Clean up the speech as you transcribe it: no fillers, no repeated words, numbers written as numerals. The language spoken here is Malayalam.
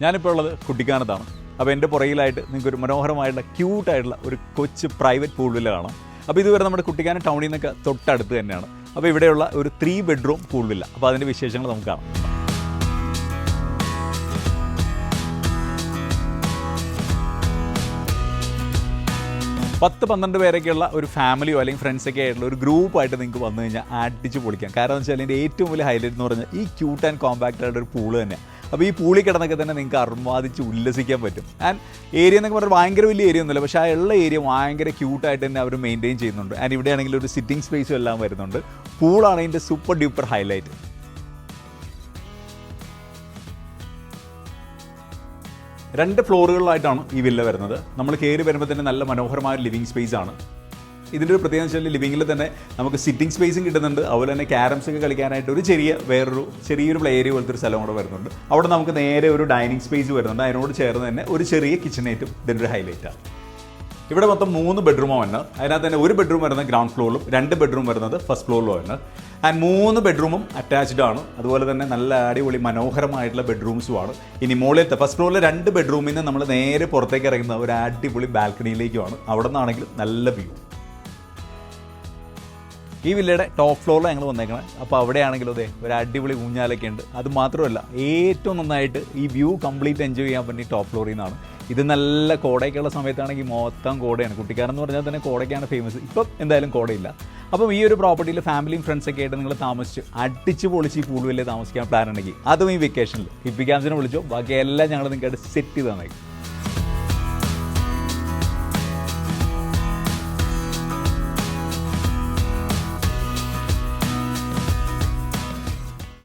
ഞാനിപ്പോൾ ഉള്ളത് കുട്ടിക്കാനത്താണ്. അപ്പോൾ എൻ്റെ പുറകിലായിട്ട് നിങ്ങൾക്ക് ഒരു മനോഹരമായിട്ടുള്ള ക്യൂട്ടായിട്ടുള്ള ഒരു കൊച്ചു പ്രൈവറ്റ് പൂൾ വില്ല കാണാം. അപ്പോൾ ഇതുവരെ നമ്മുടെ കുട്ടിക്കാനം ടൗണിൽ നിന്നൊക്കെ തൊട്ടടുത്ത് തന്നെയാണ്. അപ്പോൾ ഇവിടെയുള്ള ഒരു 3 ബെഡ്റൂം പൂൾ വില്ല. അപ്പോൾ അതിൻ്റെ വിശേഷങ്ങൾ നമുക്ക് കാണാം. പത്ത് 12 പേരൊക്കെയുള്ള ഒരു ഫാമിലിയോ അല്ലെങ്കിൽ ഫ്രണ്ട്സൊക്കെ ആയിട്ടുള്ള ഒരു ഗ്രൂപ്പായിട്ട് നിങ്ങൾക്ക് വന്നു കഴിഞ്ഞാൽ അടിച്ച് പൊളിക്കാം. കാരണം എന്ന് വെച്ചാൽ അതിൻ്റെ ഏറ്റവും വലിയ ഹൈലൈറ്റ് എന്ന് പറഞ്ഞാൽ ഈ ക്യൂട്ട് ആൻഡ് കോമ്പാക്റ്റ് ആയിട്ട് ഒരു പൂള് തന്നെയാണ്. അപ്പോൾ ഈ പൂളിൽ കിടന്നൊക്കെ തന്നെ നിങ്ങൾക്ക് അർമാദിച്ച് ഉല്ലസിക്കാൻ പറ്റും. ആൻഡ് ഏരിയ എന്നൊക്കെ പറഞ്ഞാൽ ഭയങ്കര വലിയ ഏരിയ ഒന്നുമില്ല, പക്ഷേ ആ ഉള്ള ഏരിയ ഭയങ്കര ക്യൂട്ടായിട്ട് തന്നെ അവർ മെയിൻറ്റെയിൻ ചെയ്യുന്നുണ്ട്. ആൻഡ് ഇവിടെ ആണെങ്കിൽ ഒരു സിറ്റിംഗ് സ്പേസും എല്ലാം വരുന്നുണ്ട്. പൂളാണ് ഇതിൻ്റെ സൂപ്പർ ഡ്യൂപ്പർ ഹൈലൈറ്റ്. 2 ഫ്ലോറുകളിലായിട്ടാണ് ഈ വില്ല വരുന്നത്. നമ്മൾ കയറി വരുമ്പോൾ തന്നെ നല്ല മനോഹരമായ ലിവിങ് സ്പേസ് ആണ്. ഇതിൻ്റെ ഒരു പ്രത്യേകത വെച്ചാൽ ലിവിങ്ങിൽ തന്നെ നമുക്ക് സിറ്റിംഗ് സ്പേസും കിട്ടുന്നുണ്ട്. അതുപോലെ തന്നെ ക്യാരംസ് ഒക്കെ കളിക്കാനായിട്ട് ഒരു ചെറിയൊരു പ്ലേ ഏരിയ പോലത്തെ ഒരു സ്ഥലം കൂടെ വരുന്നുണ്ട്. അവിടെ നമുക്ക് നേരെ ഒരു ഡൈനിങ് സ്പേസ് വരുന്നുണ്ട്. അതിനോട് ചേർന്ന് തന്നെ ഒരു ചെറിയ കിച്ചണേറ്റും ഇതിൻ്റെ ഒരു ഹൈലൈറ്റാണ്. ഇവിടെ മൊത്തം 3 ബെഡ്റൂമാണ് വരുന്നത്. അതിനകത്ത് തന്നെ ഒരു ബെഡ്റൂം വരുന്നത് ഗ്രൗണ്ട് ഫ്ലോറിലും 2 ബെഡ്റൂം വരുന്നത് ഫസ്റ്റ് ഫ്ലോറിലും വരുന്നത്. ആൻഡ് 3 ബെഡ്റൂമും അറ്റാച്ച്ഡ് ആണ്. അതുപോലെ തന്നെ നല്ല അടിപൊളി മനോഹരമായിട്ടുള്ള ബെഡ്റൂംസും ആണ്. ഇനി മുകളിലത്തെ ഫസ്റ്റ് ഫ്ലോറിലെ 2 ബെഡ്റൂമിൽ നിന്ന് നമ്മൾ നേരെ പുറത്തേക്ക് ഇറങ്ങുന്ന ഒരു അടിപൊളി ബാൽക്കണിയിലേക്കുമാണ്. അവിടെ നിന്നാണെങ്കിൽ നല്ല വ്യൂ. ഈ വില്ലയുടെ ടോപ്പ് ഫ്ലോറിലാണ് ഞങ്ങൾ വന്നേക്കണത്. അപ്പോൾ അവിടെയാണെങ്കിലും അതെ ഒരു അടിപൊളി ഊഞ്ഞാലൊക്കെ ഉണ്ട്. അത് മാത്രമല്ല ഏറ്റവും നന്നായിട്ട് ഈ വ്യൂ കംപ്ലീറ്റ് എൻജോയ് ചെയ്യാൻ പറ്റി ടോപ്പ് ഫ്ലോറിൽ നിന്നാണ്. ഇത് നല്ല കോടയൊക്കെയുള്ള സമയത്താണെങ്കിൽ മൊത്തം കോടയാണ്. കുട്ടിക്കാനം എന്ന് പറഞ്ഞാൽ തന്നെ കോടയ്ക്കാണ് ഫേമസ്. ഇപ്പം എന്തായാലും കോടയില്ല. അപ്പം ഈ ഒരു പ്രോപ്പർട്ടിയിൽ ഫാമിലിയും ഫ്രണ്ട്സൊക്കെ ആയിട്ട് നിങ്ങൾ താമസിച്ച് അടിച്ച് പൊളിച്ച് ഈ പൂൾ വില്ലയിൽ താമസിക്കാൻ പ്ലാൻ ഉണ്ടെങ്കിൽ അതും ഈ വെക്കേഷനിൽ ഹിപ്പിക്കാൻസിനെ വിളിച്ചോ, ബാക്കി എല്ലാം ഞങ്ങൾ നിങ്ങൾക്കായിട്ട് സെറ്റ് ചെയ്ത് തന്നേക്കും.